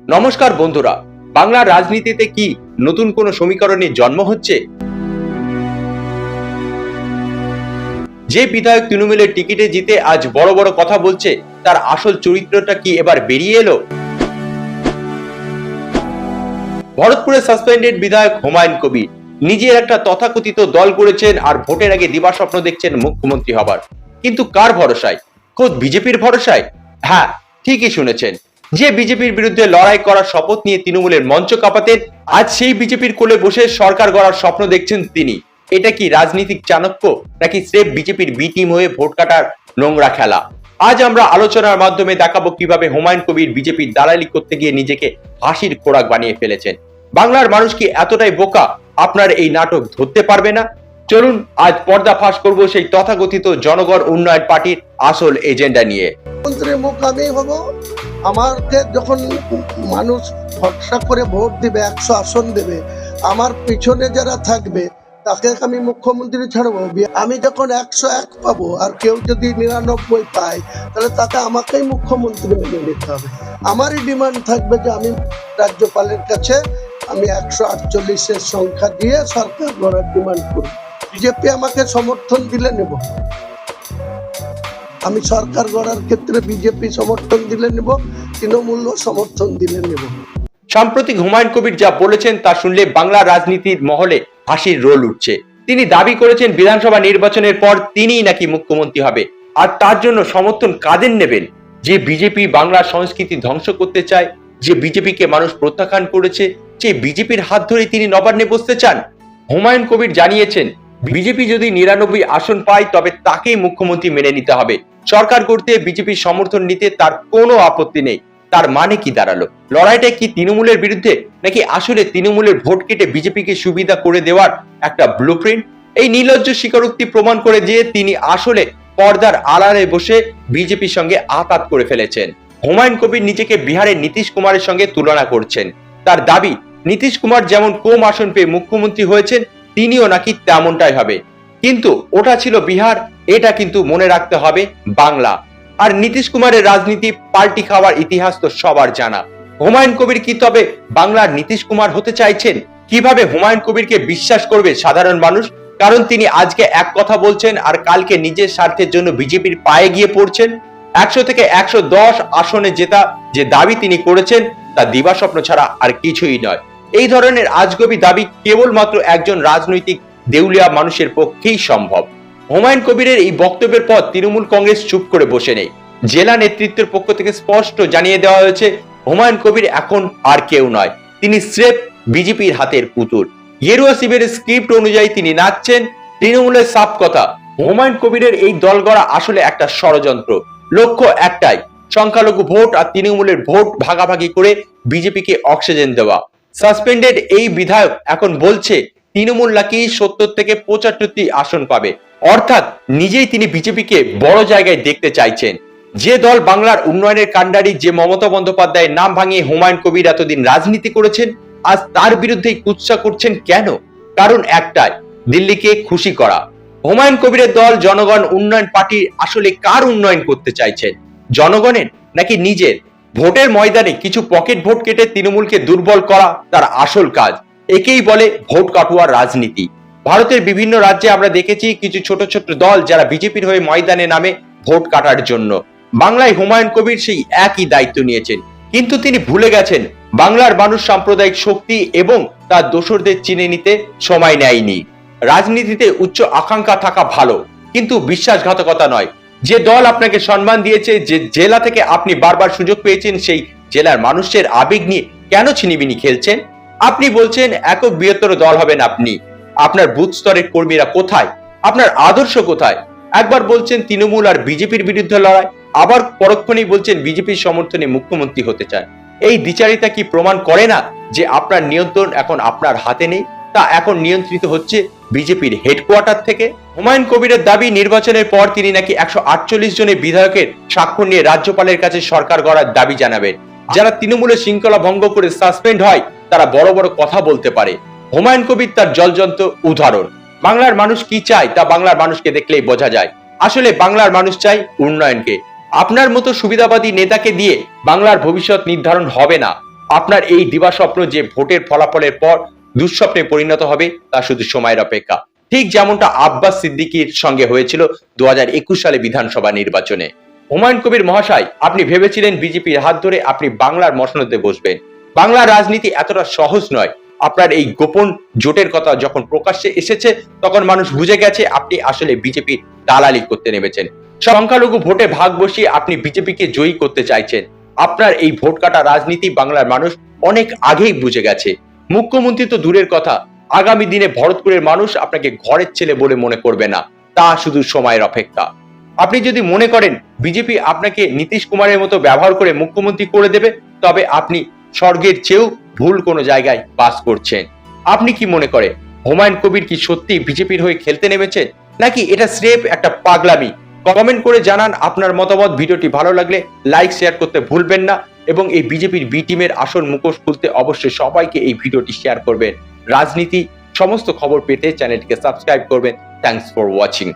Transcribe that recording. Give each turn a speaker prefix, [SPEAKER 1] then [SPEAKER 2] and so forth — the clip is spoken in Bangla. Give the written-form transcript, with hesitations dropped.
[SPEAKER 1] নমস্কার বন্ধুরা, বাংলার রাজনীতিতে কি নতুন কোন সমীকরণের জন্ম হচ্ছে? যে বিধায়ক তৃণমূলের টিকিটে জিতে আজ বড় বড় কথা বলছে, তার আসল চরিত্রটা কি এবার বেরিয়ে এলো? ভরতপুরে সাসপেন্ডেড বিধায়ক হুমায়ুন কবির নিজের একটা তথাকথিত দল করেছেন আর ভোটের আগে দিবাস্বপ্ন দেখছেন মুখ্যমন্ত্রী হবার। কিন্তু কার ভরসায়? খোদ বিজেপির ভরসায়? হ্যাঁ, ঠিকই শুনেছেন। যে বিজেপির বিরুদ্ধে লড়াই করার শপথ নিয়ে তৃণমূলের মঞ্চ কাঁপাতেন, আজ সেই বিজেপির কোলে বসে সরকার গড়ার স্বপ্ন দেখছেন তিনি। এটা কি রাজনীতিক চাণক্য, নাকি স্রেফ বিজেপির বি টিম হয়ে ভোট কাটার নোংরা খেলা? আজ আমরা আলোচনার মাধ্যমে দেখাবো কিভাবে হুমায়ুন কবির বিজেপির দালালি করতে গিয়ে নিজেকে হাসির খোরাক বানিয়ে ফেলেছেন। বাংলার মানুষ কি এতটাই বোকা আপনার এই নাটক ধরতে পারবে না? চলুন আজ পর্দা ফাঁস করব সেই তথাকথিত জনগণ উন্নয়ন পার্টির আসল এজেন্ডা নিয়ে।
[SPEAKER 2] মন্ত্রীর মুখ আমি হব। আমাকে যখন মানুষ ভরসা করে ভোট দিবে, 100 আসন দেবে, আমার পিছনে যারা থাকবে তাকে আমি মুখ্যমন্ত্রী ছাড়বো। আমি যখন 101 পাবো আর কেউ যদি 99 পায়, তাহলে তাকে আমাকেই মুখ্যমন্ত্রী মেনে নিতে হবে। আমারই ডিমান্ড থাকবে যে আমি রাজ্যপালের কাছে আমি 148-এর সংখ্যা দিয়ে সরকার গড়ার ডিমান্ড করব। বিজেপি আমাকে সমর্থন দিলে নেব, আমি সরকার গড়ার ক্ষেত্রে বিজেপি সমর্থন দিলে নেব, তৃণমূল সমর্থন দিলে নেব।
[SPEAKER 1] সাম্প্রতিক হুমায়ুন কবির যা বলেছেন তা শুনলে বাংলা রাজনীতির মহলে হাসির রোল উঠছে। তিনি দাবি করেছেন বিধানসভা নির্বাচনের পর তিনিই নাকি মুখ্যমন্ত্রী হবে। আর তার জন্য সমর্থন কাদের নেবেন? যে বিজেপি বাংলার সংস্কৃতি ধ্বংস করতে চায়, যে বিজেপিকে মানুষ প্রত্যাখ্যান করেছে, যে বিজেপির হাত ধরে তিনি নবান্নে বসতে চান। হুমায়ুন কবির জানিয়েছেন, বিজেপি যদি 99 আসন পায় তবে তাকেই মুখ্যমন্ত্রী মেনে নিতে হবে। সরকার করতে বিজেপির সমর্থন নিতে তার কোনো আপত্তি নেই। তার মানে কি দাঁড়ালো? লড়াইটা কি তৃণমূলের বিরুদ্ধে, নাকি আসলে তৃণমূলের ভোট কেটে বিজেপিকে সুবিধা করে দেওয়ার একটা ব্লুপ্রিন্ট? এই নির্লজ্জ স্বীকারোক্তি প্রমাণ করে যে তিনি আসলে পর্দার আড়ালে বসে বিজেপির সঙ্গে আঘাত করে ফেলেছেন। হুমায়ুন কবির নিজেকে বিহারের নীতিশ কুমারের সঙ্গে তুলনা করছেন। তার দাবি, নীতিশ কুমার যেমন কম আসন পেয়ে মুখ্যমন্ত্রী হয়েছেন, তিনিও নাকি তেমনটাই হবে। কিন্তু ওটা ছিল বিহার, এটা কিন্তু মনে রাখতে হবে বাংলা। আর নীতিশ কুমারের রাজনীতি পাল্টি খাওয়ার ইতিহাস তো সবার জানা। হুমায়ুন কবির কি তবে বাংলার নীতিশ কুমার হতে চাইছেন? কিভাবে হুমায়ুন কবিরকে বিশ্বাস করবে সাধারণ মানুষ? কারণ তিনি আজকে এক কথা বলছেন আর কালকে নিজের স্বার্থের জন্য বিজেপির পায়ে গিয়ে পড়ছেন। 100 থেকে 110 আসনে জেতা যে দাবি তিনি করেছেন, তা দিবাস্বপ্ন ছাড়া আর কিছুই নয়। এই ধরনের আজগবি দাবি কেবলমাত্র একজন রাজনৈতিক দেউলিয়া মানুষের পক্ষেই সম্ভব। হুমায়ুন কবিরের এই বক্তব্যের পর তৃণমূল কংগ্রেস চুপ করে বসে নেই। জেলা নেতৃত্বের পক্ষ থেকে স্পষ্ট জানিয়ে দেওয়া হয়েছে, হুমায়ুন কবির এখন আর কেউ নয়, তিনি স্রেফ বিজেপির হাতের পুতুল। গেরুয়া শিবিরের স্ক্রিপ্ট অনুযায়ী তিনি নাচছেন। তৃণমূলের সাফ কথা, হুমায়ুন কবিরের এই দল গড়া আসলে একটা ষড়যন্ত্র। লক্ষ্য একটাই, সংখ্যালঘু ভোট আর তৃণমূলের ভোট ভাগাভাগি করে বিজেপিকে অক্সিজেন দেওয়া। সাসপেন্ডেড এই বিধায়ক এখন বলছে তৃণমূল নাকি 70 থেকে 75টি আসন পাবে। অর্থাৎ নিজেই তিনি বিজেপিকে বড় জায়গায় দেখতে চাইছেন। যে দল বাংলার উন্নয়নের কাণ্ডারি, যে মমতা বন্দ্যোপাধ্যায়ের নাম ভাঙিয়ে হুমায়ুন কবির এতদিন রাজনীতি করেছেন, আজ তার বিরুদ্ধেই কুৎসা করছেন কেন? কারণ একটাই, দিল্লিকে খুশি করা। হুমায়ুন কবিরের দল জনগণ উন্নয়ন পার্টি আসলে কার উন্নয়ন করতে চাইছেন? জনগণের নাকি নিজের? ভোটের ময়দানে কিছু পকেট ভোট কেটে তৃণমূলকে দুর্বল করা তার আসল কাজ। একেই বলে ভোট কাটুয়ার রাজনীতি। ভারতের বিভিন্ন রাজ্যে আমরা দেখেছি কিছু ছোট ছোট দল যারা বিজেপির হয়ে ময়দানে নামে ভোট কাটার জন্য। বাংলায় হুমায়ুন কবির সেই একই দায়িত্ব নিয়েছেন, কিন্তু তিনি ভুলে গেছেন বাংলার মানুষ সাম্প্রদায়িক শক্তি এবং তার দোসরদের চিনে নিতে সময় নেয়নি। রাজনীতিতে উচ্চ আকাঙ্ক্ষা থাকা ভালো, কিন্তু বিশ্বাসঘাতকতা নয়। যে দল আপনাকে সম্মান দিয়েছে, যে জেলা থেকে আপনি বারবার সুযোগ পেয়েছেন, সেই জেলার মানুষের আবেগ নিয়ে কেন ছিনিমিনি খেলছেন? আপনি বলছেন একক বৃহত্তর দল হবেন আপনি। আপনার বুথ স্তরের কর্মীরা কোথায়? আপনার আদর্শ কোথায়? একবার বলছেন তৃণমূল আর বিজেপির বিরুদ্ধে লড়াই, আবার পরক্ষণেই বলছেন বিজেপির সমর্থনে মুখ্যমন্ত্রী হতে চান। এই দ্বিচারিতা কি প্রমাণ করে না যে আপনার নিয়ন্ত্রণ এখন আপনার হাতে নেই, তা এখন নিয়ন্ত্রিত হচ্ছে বিজেপির হেডকোয়ার্টার থেকে? হুমায়ুন কবিরের দাবি, নির্বাচনের পর তিনি নাকি 148 জনের বিধায়কের স্বাক্ষর নিয়ে রাজ্যপালের কাছে সরকার গড়ার দাবি জানাবেন। যারা তৃণমূলের শৃঙ্খলা ভঙ্গ করে সাসপেন্ড হয়, তারা বড় বড় কথা বলতে পারে। হুমায়ুন কবির তার জ্বলজ্বন্ত উদাহরণ। বাংলার মানুষ কি চায় তা বাংলার মানুষকে দেখলেই বোঝা যায়। আসলে বাংলার মানুষ চাই উন্নয়নকে। আপনার মতো সুবিধাবাদী নেতাকে দিয়ে বাংলার ভবিষ্যৎ নির্ধারণ হবে না। আপনার এই দিবাস্বপ্ন যে ভোটের ফলাফলের পর দুঃস্বপ্নে পরিণত হবে তা শুধু সময়ের অপেক্ষা। ঠিক যেমনটা আব্বাস সিদ্দিকীর সঙ্গে হয়েছিল 2021 সালে বিধানসভা নির্বাচনে। হুমায়ুন কবির মহাশয়, আপনি ভেবেছিলেন বিজেপির হাত ধরে আপনি বাংলার মসনদে বসবেন। বাংলার রাজনীতি এতটা সহজ নয়। আপনার এই গোপন জোটের কথা যখন প্রকাশ্যে এসেছে তখন মানুষ বুঝে গেছে আপনি আসলে বিজেপির দালালি করতে নেমেছেন। সংখ্যালঘু ভোটে ভাগ বসিয়ে আপনি বিজেপিকে জয়ী করতে চাইছেন। আপনার এই ভোট কাটা রাজনীতি বাংলার মানুষ অনেক আগেই বুঝে গেছে। মুখ্যমন্ত্রী তো দূরের কথা, আগামী দিনে ভরতপুরের মানুষ আপনাকে ঘরের ছেলে বলে মনে করবে না, তা শুধু সময়ের অপেক্ষা। আপনি যদি মনে করেন বিজেপি আপনাকে নীতিশ কুমারের মতো ব্যবহার করে মুখ্যমন্ত্রী করে দেবে, তবে আপনি স্বর্গের চেয়েও ভুল কোনো জায়গায় বাস করছেন। আপনি কি মনে করেন হুমায়ুন কবির কি সত্যি বিজেপির হয়ে খেলতে নেমেছে, নাকি এটা স্রেফ একটা পাগলামি? কমেন্ট করে জানান আপনার মতামত। ভিডিওটি ভালো লাগলে লাইক শেয়ার করতে ভুলবেন না এবং এই বিজেপির বি টিমের আসল মুখোশ খুলতে অবশ্যই সবাইকে এই ভিডিওটি শেয়ার করবেন। রাজনীতি সমস্ত খবর পেতে চ্যানেলটিকে সাবস্ক্রাইব করবেন। Thanks for watching.